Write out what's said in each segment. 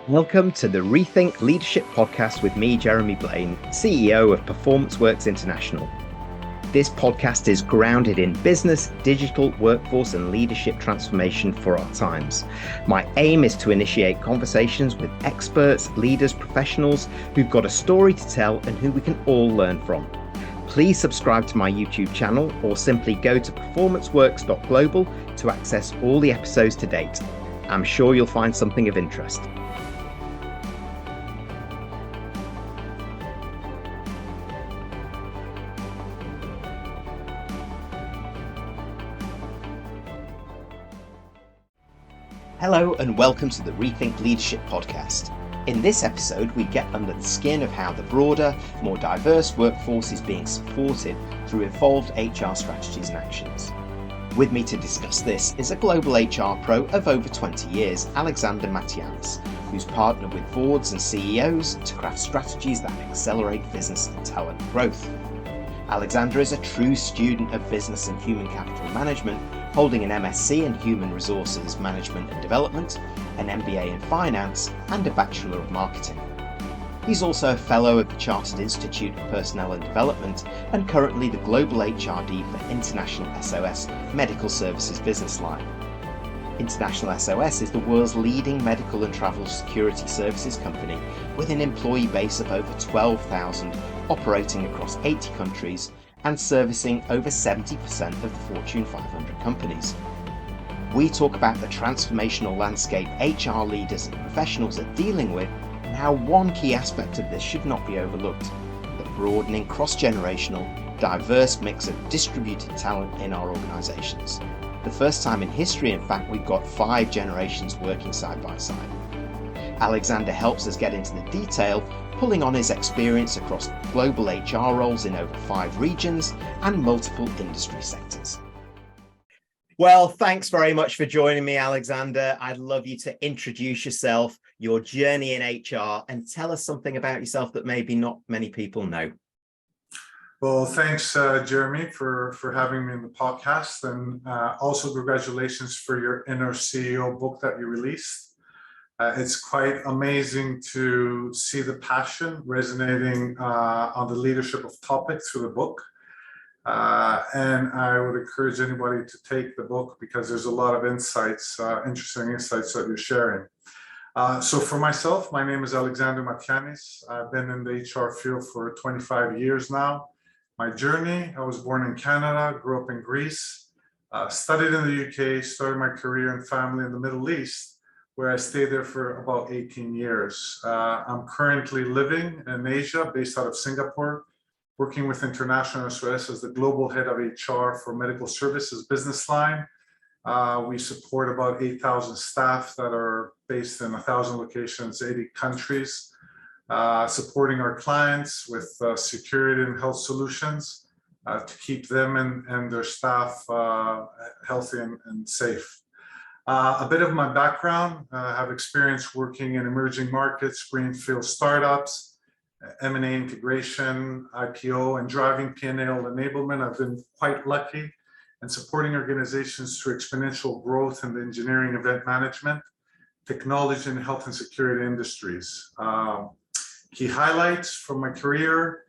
Welcome to the Rethink Leadership Podcast with me, Jeremy Blain, CEO of Performance Works International. This podcast is grounded in business, digital, workforce, and leadership transformation for our times. My aim is to initiate conversations with experts, leaders, professionals who've got a story to tell and who we can all learn from. Please subscribe to my YouTube channel or simply go to performanceworks.global to access all the episodes to date. I'm sure you'll find something of interest. Hello and welcome to the Rethink Leadership Podcast. In this episode, we get under the skin of how the broader, more diverse workforce is being supported through evolved HR strategies and actions. With me to discuss this is a global HR pro of over 20 years, Alexander Matianis, who's partnered with boards and CEOs to craft strategies that accelerate business and talent growth. Alexander is a true student of business and human capital management, holding an MSc in Human Resources Management and Development, an MBA in Finance, and a Bachelor of Marketing. He's also a Fellow of the Chartered Institute of Personnel and Development and currently the Global HRD for International SOS Medical Services business line. International SOS is the world's leading medical and travel security services company with an employee base of over 12,000 operating across 80 countries and servicing over 70% of the Fortune 500 companies. We talk about the transformational landscape HR leaders and professionals are dealing with and how one key aspect of this should not be overlooked: the broadening cross-generational, diverse mix of distributed talent in our organisations. The first time in history, in fact, we've got 5 generations working side by side. Alexander helps us get into the detail, pulling on his experience across global HR roles in over 5 regions and multiple industry sectors. Well, thanks very much for joining me, Alexander. I'd love you to introduce yourself, your journey in HR, and tell us something about yourself that maybe not many people know. Well, thanks, Jeremy, for having me in the podcast, and also congratulations for your Inner CEO book that you released. It's quite amazing to see the passion resonating on the leadership of topics through the book. And I would encourage anybody to take the book because there's a lot of insights, interesting insights that you're sharing. So for myself, my name is Alexander Matianis. I've been in the HR field for 25 years now. My journey: I was born in Canada, grew up in Greece, studied in the UK, started my career and family in the Middle East, where I stayed there for about 18 years. I'm currently living in Asia, based out of Singapore, working with International SOS as the global head of HR for medical services business line. We support about 8,000 staff that are based in 1,000 locations, 80 countries. Supporting our clients with security and health solutions to keep them and their staff healthy and safe. A bit of my background: I have experience working in emerging markets, greenfield startups, M&A integration, IPO, and driving P&L enablement. I've been quite lucky in supporting organizations through exponential growth in the engineering, event management, technology, and health and security industries. Key highlights from my career: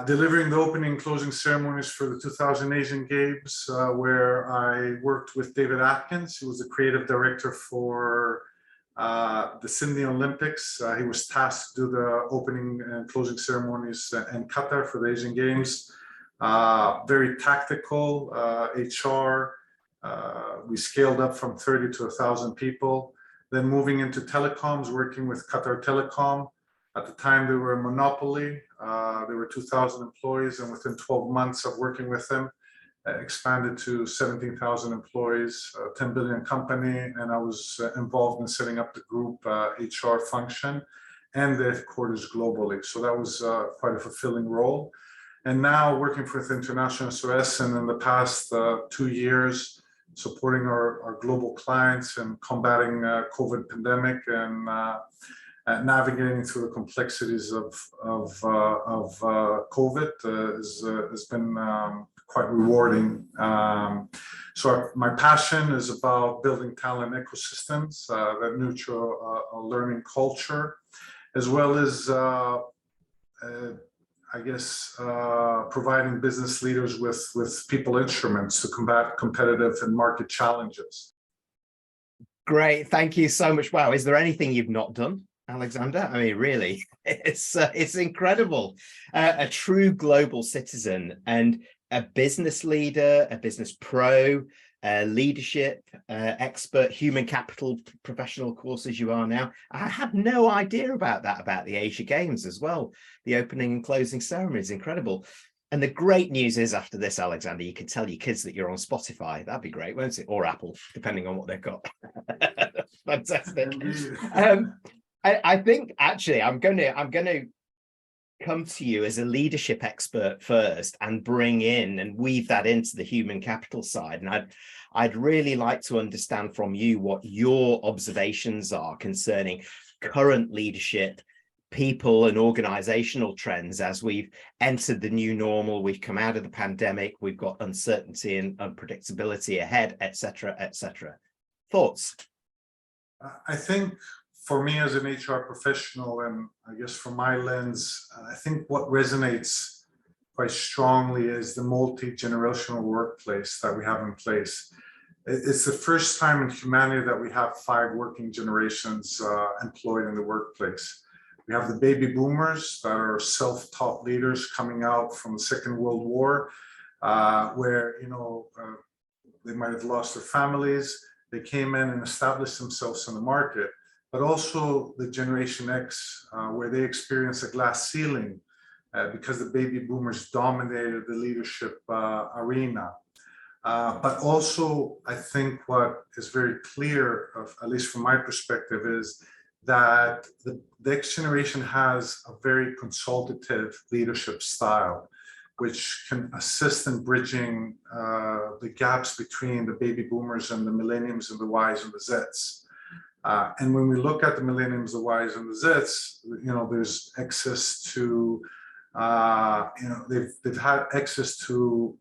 delivering the opening and closing ceremonies for the 2000 Asian Games, where I worked with David Atkins. He was the creative director for the Sydney Olympics. He was tasked to do the opening and closing ceremonies in Qatar for the Asian Games. Very tactical HR. We scaled up from 30 to 1,000 people. Then moving into telecoms, working with Qatar Telecom. At the time, they were a monopoly. There were 2,000 employees, and within 12 months of working with them, expanded to 17,000 employees, a 10 billion company, and I was involved in setting up the group HR function and the headquarters globally. So that was quite a fulfilling role. And now working with International SOS, and in the past 2 years, supporting our global clients and combating COVID pandemic and navigating through the complexities of COVID has been quite rewarding. My passion is about building talent ecosystems that nurture a learning culture, as well as providing business leaders with people instruments to combat competitive and market challenges. Great, thank you so much. Wow, is there anything you've not done, Alexander? I mean, really, it's incredible. A true global citizen and a business leader, a business pro, leadership expert, human capital professional courses you are now. I had no idea about that, about the Asia Games as well. The opening and closing ceremony is incredible. And the great news is, after this, Alexander, you can tell your kids that you're on Spotify. That'd be great, won't it? Or Apple, depending on what they've got. Fantastic. I think actually I'm going to come to you as a leadership expert first and bring in and weave that into the human capital side. And I'd really like to understand from you what your observations are concerning current leadership, people and organizational trends as we've entered the new normal. We've come out of the pandemic, we've got uncertainty and unpredictability ahead, etc., etc. Thoughts? I think for me as an HR professional, and I guess from my lens, I think what resonates quite strongly is the multi-generational workplace that we have in place. It's the first time in humanity that we have 5 working generations employed in the workplace. We have the baby boomers that are self-taught leaders coming out from the Second World War, where they might have lost their families. They came in and established themselves in the market, but also the Generation X, where they experienced a glass ceiling because the baby boomers dominated the leadership arena. But also, I think what is very clear, at least from my perspective, is that the next generation has a very consultative leadership style, which can assist in bridging the gaps between the baby boomers and the millenniums and the Ys and the Zs. And when we look at the millenniums, the Ys and the Zs, there's access to, they've had access to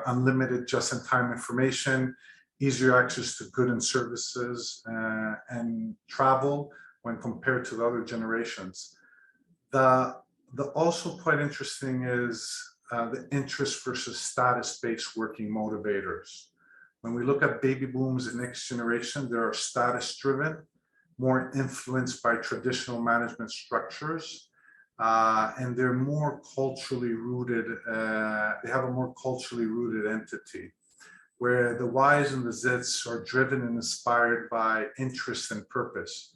unlimited just-in-time information, easier access to goods and services, and travel when compared to the other generations. The also quite interesting is the interest versus status-based working motivators. When we look at baby booms and next generation, they are status-driven, more influenced by traditional management structures, and they're more culturally rooted. They have a more culturally rooted entity, where the Ys and the Zs are driven and inspired by interest and purpose.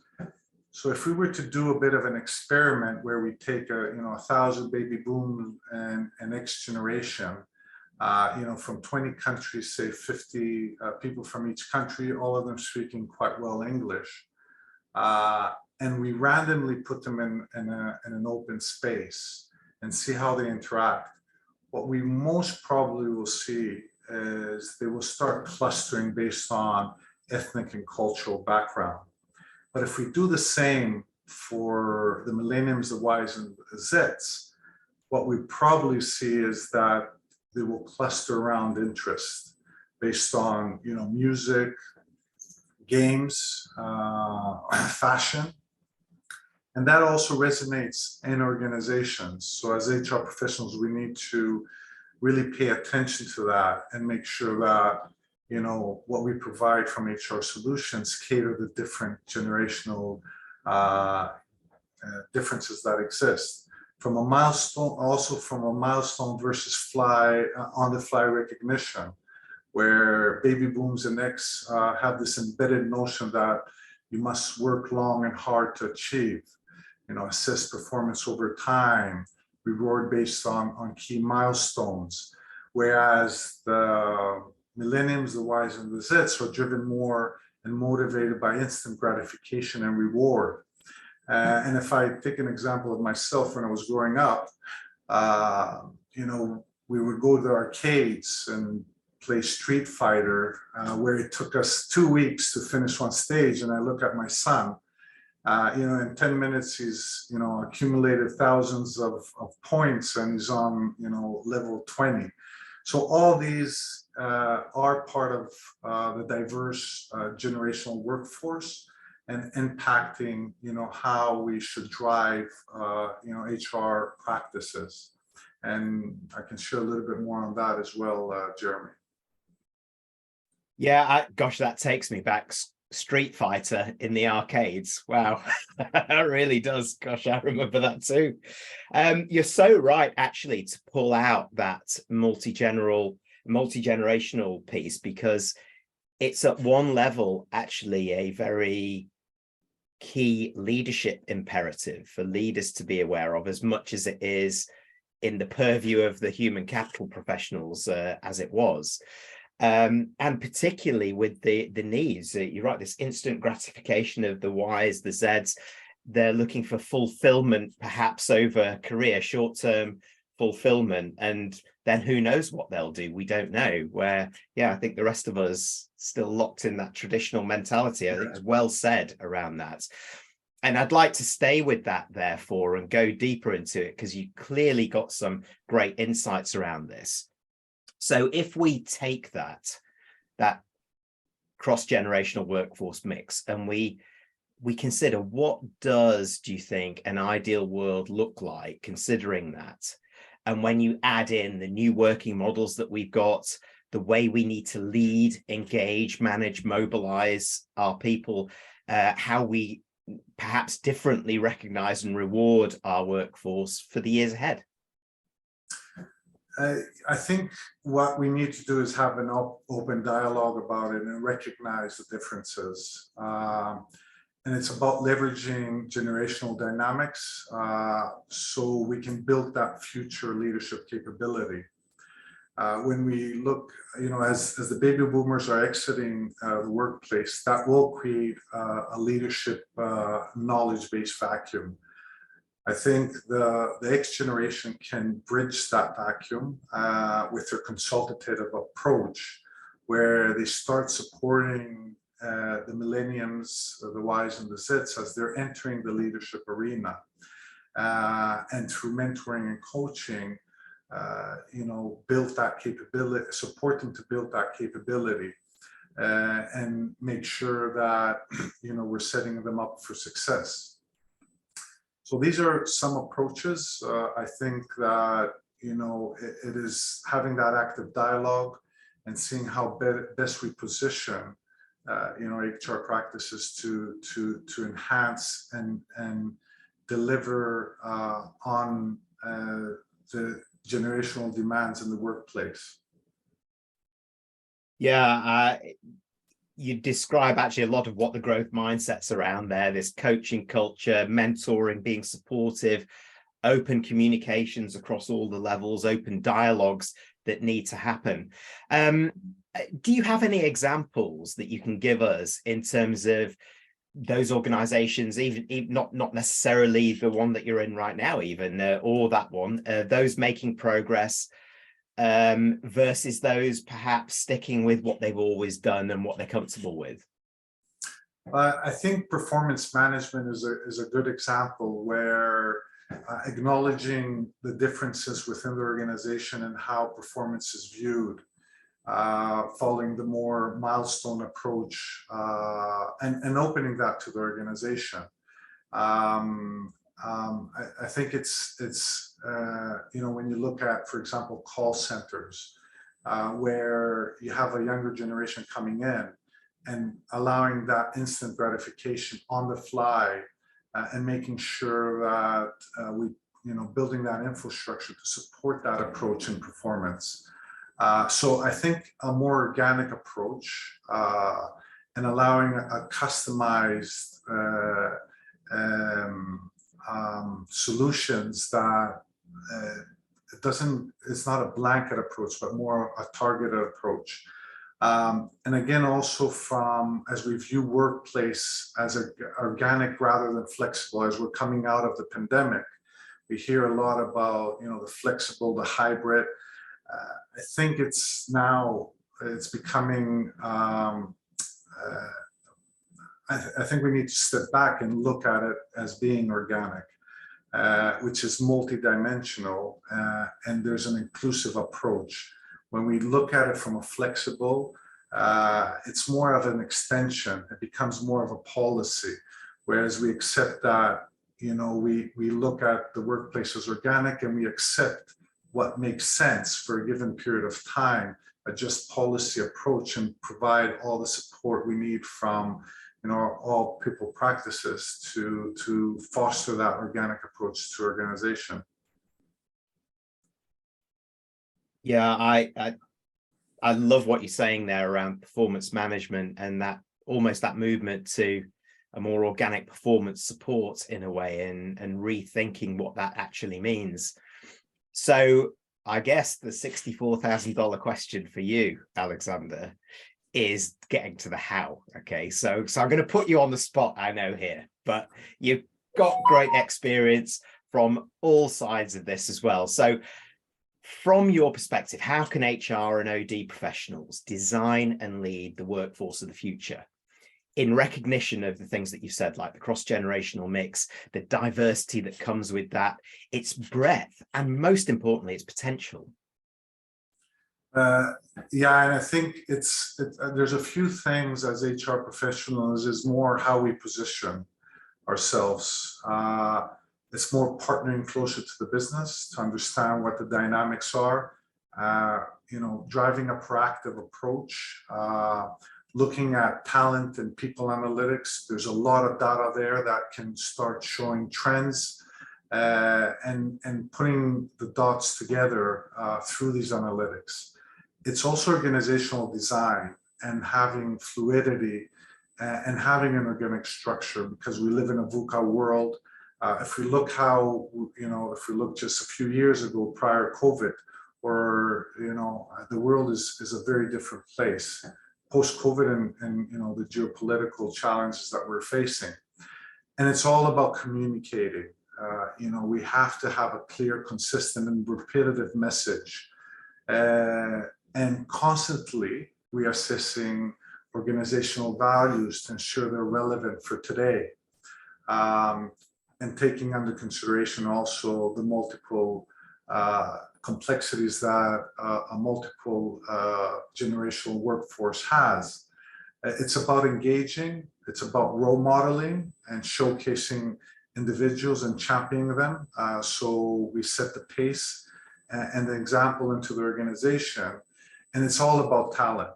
So if we were to do a bit of an experiment where we take 1,000 baby boom and next generation, from 20 countries, say 50 people from each country, all of them speaking quite well English, and we randomly put them in an open space and see how they interact, what we most probably will see is they will start clustering based on ethnic and cultural background. But if we do the same for the millenniums, the Ys and the Zs, what we probably see is that they will cluster around interest based on music, games, fashion. And that also resonates in organizations. So as HR professionals, we need to really pay attention to that and make sure that what we provide from HR solutions cater to different generational differences that exist. From a milestone, also from a milestone versus on-the-fly recognition, where baby booms and X have this embedded notion that you must work long and hard to achieve, assess performance over time, reward based on key milestones, whereas the millenniums, the Ys and the Zs are driven more and motivated by instant gratification and reward. And if I take an example of myself when I was growing up, we would go to the arcades and play Street Fighter, where it took us 2 weeks to finish one stage. And I look at my son, in 10 minutes, he's, accumulated thousands of points and he's on, level 20. So all these are part of the diverse generational workforce and impacting, how we should drive, HR practices. And I can share a little bit more on that as well, Jeremy. Yeah, gosh, that takes me back. Street Fighter in the arcades. Wow, that really does. Gosh, I remember that too. You're so right, actually, to pull out that multi-generational piece, because it's at one level actually a very key leadership imperative for leaders to be aware of, as much as it is in the purview of the human capital professionals, as it was. And particularly with the needs, you're right, this instant gratification of the Ys, the Zs, they're looking for fulfillment, perhaps over career, short-term fulfillment, and then who knows what they'll do. We don't know. Where, yeah, I think the rest of us still locked in that traditional mentality. I think it's well said around that. And I'd like to stay with that, therefore, and go deeper into it, because you clearly got some great insights around this. So if we take that cross-generational workforce mix and we consider, what do you think an ideal world look like considering that? And when you add in the new working models that we've got, the way we need to lead, engage, manage, mobilize our people, how we perhaps differently recognize and reward our workforce for the years ahead. I think what we need to do is have an open dialogue about it and recognize the differences. And it's about leveraging generational dynamics so we can build that future leadership capability. When we look, as the baby boomers are exiting the workplace, that will create a leadership knowledge-based vacuum. I think the X generation can bridge that vacuum with their consultative approach, where they start supporting the millenniums, the Ys and the Zs, as they're entering the leadership arena. And through mentoring and coaching, build that capability, support them to build that capability, and make sure that, we're setting them up for success. So these are some approaches. I think that, it is having that active dialogue and seeing how best we position, HR practices to enhance and deliver on the generational demands in the workplace. Yeah, you describe actually a lot of what the growth mindset's around there, this coaching culture, mentoring, being supportive, open communications across all the levels, open dialogues that need to happen. Do you have any examples that you can give us in terms of those organizations, even not necessarily the one that you're in right now, even, or that one, those making progress, versus those perhaps sticking with what they've always done and what they're comfortable with? I think performance management is a good example where acknowledging the differences within the organization and how performance is viewed, following the more milestone approach, and opening that to the organization. I think it's when you look at, for example, call centers, where you have a younger generation coming in and allowing that instant gratification on the fly, and making sure that we, building that infrastructure to support that approach and performance. So I think a more organic approach, and allowing a customized solutions that it's not a blanket approach, but more a targeted approach. And again, also as we view workplace as organic rather than flexible, as we're coming out of the pandemic, we hear a lot about, the flexible, the hybrid. I think it's becoming, I think we need to step back and look at it as being organic, which is multidimensional, and there's an inclusive approach When we look at it from a flexible, it's more of an extension. It becomes more of a policy. Whereas we accept that, we look at the workplace as organic, and we accept what makes sense for a given period of time, adjust policy approach, and provide all the support we need from all people practices to foster that organic approach to organization. Yeah, I love what you're saying there around performance management, and that almost that movement to a more organic performance support in a way, and rethinking what that actually means. So I guess the $64,000 question for you, Alexander, is getting to the how. Okay, so I'm going to put you on the spot, I know here, but you've got great experience from all sides of this as well. So from your perspective, how can HR and OD professionals design and lead the workforce of the future in recognition of the things that you said, like the cross-generational mix, the diversity that comes with that, its breadth, and most importantly, its potential? Yeah, and I think there's a few things as HR professionals is more how we position ourselves. It's more partnering closer to the business to understand what the dynamics are, driving a proactive approach, looking at talent and people analytics. There's a lot of data there that can start showing trends, and putting the dots together through these analytics. It's also organizational design and having fluidity and having an organic structure, because we live in a VUCA world. If we look just a few years ago, prior COVID, where the world is a very different place. Post-COVID and the geopolitical challenges that we're facing, and it's all about communicating. We have to have a clear, consistent, and repetitive message, and constantly we are assessing organizational values to ensure they're relevant for today, and taking under consideration also the multiple complexities that a multiple generational workforce has. It's about engaging, it's about role modeling and showcasing individuals and championing them. So we set the pace and the example into the organization. And it's all about talent,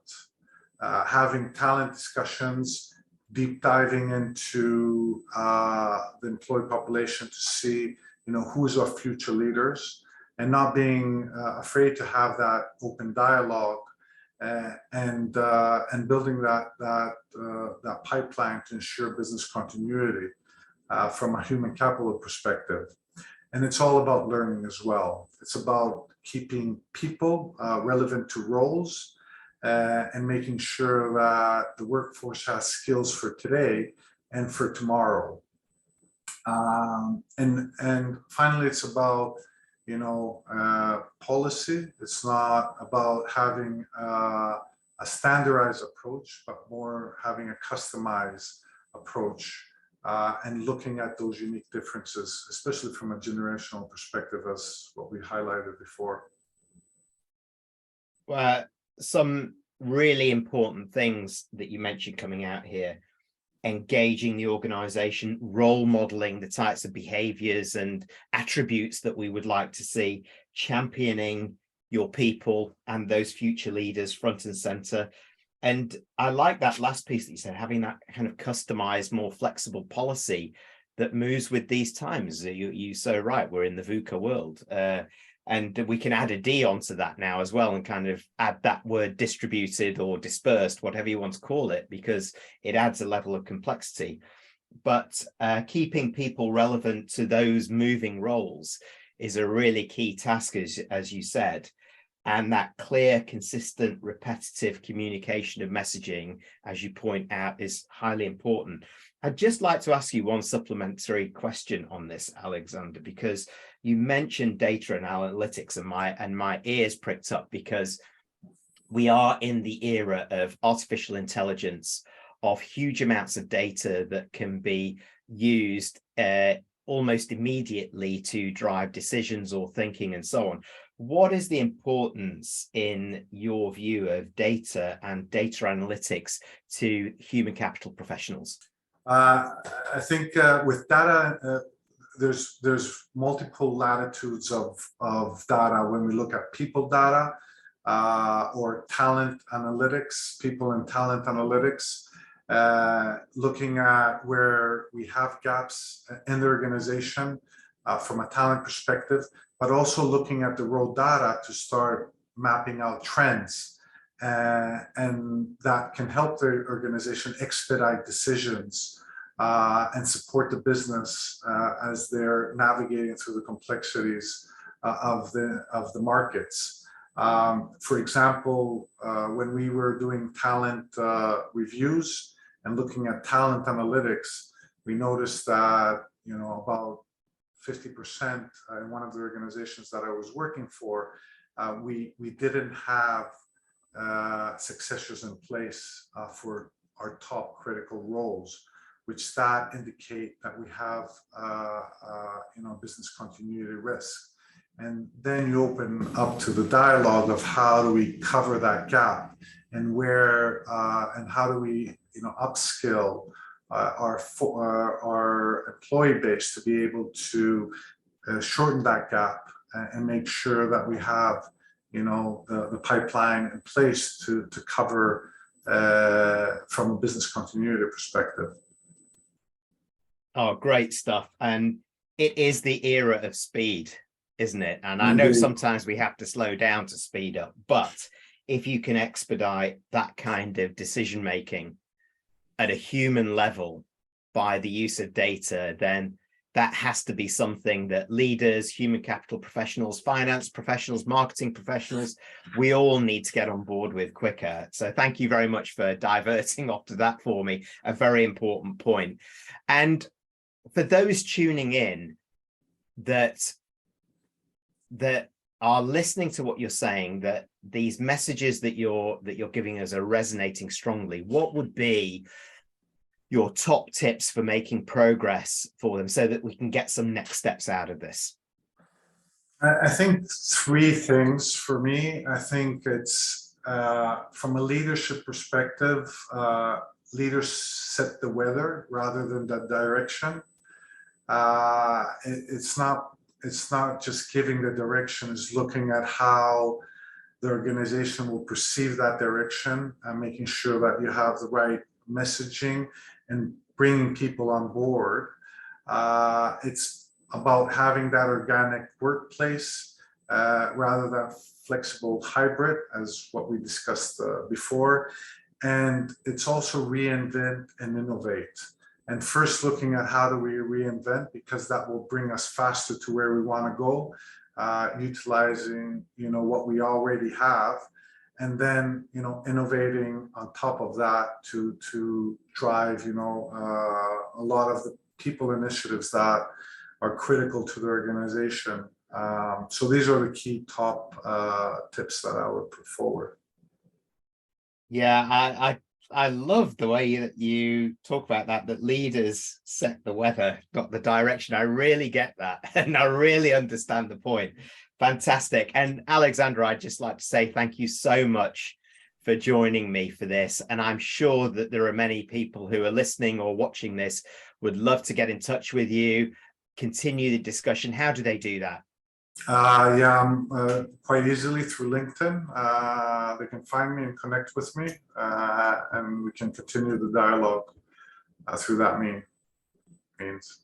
having talent discussions, deep diving into the employee population to see, who is our future leaders, and not being afraid to have that open dialogue, and building that pipeline to ensure business continuity from a human capital perspective. And it's all about learning as well. It's about keeping people relevant to roles, and making sure that the workforce has skills for today and for tomorrow. And finally, it's about policy. It's not about having a standardized approach, but more having a customized approach, and looking at those unique differences, especially from a generational perspective, as what we highlighted before. Well, some really important things that you mentioned coming out here: engaging the organization, role modeling the types of behaviors and attributes that we would like to see, championing your people and those future leaders front and center. And I like that last piece that you said, having that kind of customized, more flexible policy that moves with these times. You're so right, we're in the VUCA world. And we can add a D onto that now as well, and kind of add that word distributed or dispersed, whatever you want to call it, because it adds a level of complexity. But keeping people relevant to those moving roles is a really key task, as you said. And that clear, consistent, repetitive communication of messaging, as you point out, is highly important. I'd just like to ask you one supplementary question on this, Alexander, because you mentioned data and analytics, and my ears pricked up, because we are in the era of artificial intelligence, of huge amounts of data that can be used almost immediately to drive decisions or thinking and so on. What is the importance, in your view, of data and data analytics to human capital professionals? I think with data, there's multiple latitudes of data when we look at people data or talent analytics, people and talent analytics, looking at where we have gaps in the organization from a talent perspective, but also looking at the raw data to start mapping out trends. And that can help the organization expedite decisions and support the business as they're navigating through the complexities of the markets. For example, when we were doing talent reviews and looking at talent analytics, we noticed that about 50% in one of the organizations that I was working for, we didn't have successors in place for our top critical roles, which that indicate that we have business continuity risk. And then you open up to the dialogue of how do we cover that gap, and where and how do we upskill our employee base to be able to shorten that gap and make sure that we have the pipeline in place to cover from a business continuity perspective. Oh, great stuff. And it is the era of speed, isn't it? And I know sometimes we have to slow down to speed up, but if you can expedite that kind of decision making at a human level by the use of data, then that has to be something that leaders, human capital professionals, finance professionals, marketing professionals, we all need to get on board with quicker. So thank you very much for diverting off to that for me, a very important point. And for those tuning in that are listening to what you're saying, that these messages that you're giving us are resonating strongly, what would be your top tips for making progress for them so that we can get some next steps out of this? I think three things for me. I think it's from a leadership perspective, leaders set the weather rather than the direction. It's not just giving the direction, it's looking at how the organization will perceive that direction and making sure that you have the right messaging and bringing people on board. It's about having that organic workplace rather than flexible hybrid, as what we discussed before. And it's also reinvent and innovate. And first looking at how do we reinvent, because that will bring us faster to where we want to go, utilizing what we already have, and then innovating on top of that to drive a lot of the people initiatives that are critical to the organization. So these are the key top tips that I would put forward. Yeah, I love the way that you talk about that leaders set the weather, not the direction. I really get that, and I really understand the point. Fantastic. And Alexandra, I'd just like to say thank you so much for joining me for this. And I'm sure that there are many people who are listening or watching this would love to get in touch with you, continue the discussion. How do they do that? Quite easily through LinkedIn. They can find me and connect with me, and we can continue the dialogue through that means.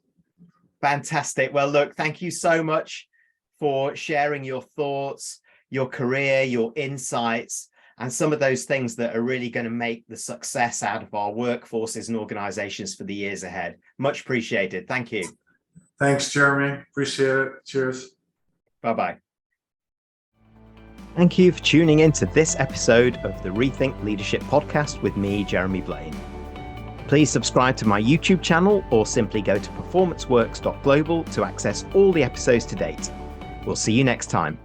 Fantastic. Well, look, thank you so much for sharing your thoughts, your career, your insights, and some of those things that are really going to make the success out of our workforces and organizations for the years ahead. Much appreciated. Thank you. Thanks, Jeremy. Appreciate it. Cheers. Bye-bye. Thank you for tuning in to this episode of the Rethink Leadership Podcast with me, Jeremy Blain. Please subscribe to my YouTube channel or simply go to performanceworks.global to access all the episodes to date. We'll see you next time.